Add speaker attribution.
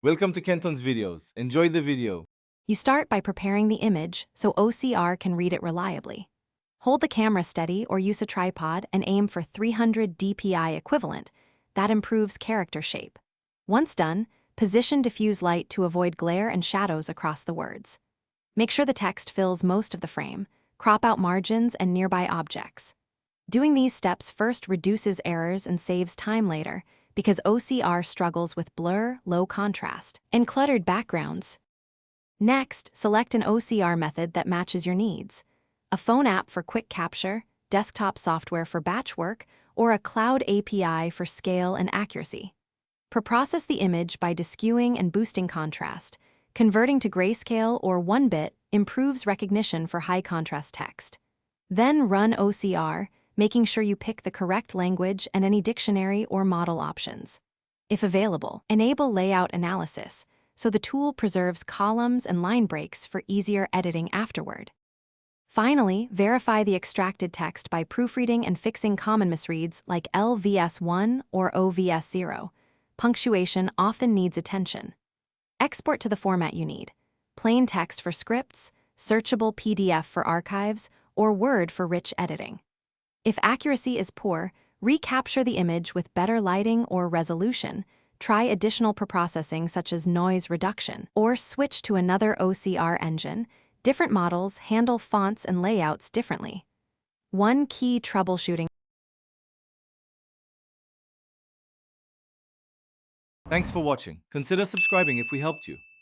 Speaker 1: Welcome to Kenton's videos. Enjoy the video.
Speaker 2: You start by preparing the image so OCR can read it reliably. Hold the camera steady or use a tripod and aim for 300 dpi equivalent. That improves character shape. Once done, position diffuse light to avoid glare and shadows across the words. Make sure the text fills most of the frame. Crop out margins and nearby objects. Doing these steps first reduces errors and saves time later because OCR struggles with blur, low contrast, and cluttered backgrounds. Next, select an OCR method that matches your needs. A phone app for quick capture, desktop software for batch work, or a cloud API for scale and accuracy. Preprocess the image by deskewing and boosting contrast. Converting to grayscale or 1-bit improves recognition for high-contrast text. Then run OCR, making sure you pick the correct language and any dictionary or model options. If available, enable layout analysis, so the tool preserves columns and line breaks for easier editing afterward. Finally, verify the extracted text by proofreading and fixing common misreads like LVS1 or OVS0. Punctuation often needs attention. Export to the format you need: plain text for scripts, searchable PDF for archives, or Word for rich editing. If accuracy is poor, recapture the image with better lighting or resolution. Try additional preprocessing such as noise reduction, or switch to another OCR engine. Different models handle fonts and layouts differently. One key troubleshooting.
Speaker 1: Thanks for watching. Consider subscribing if we helped you.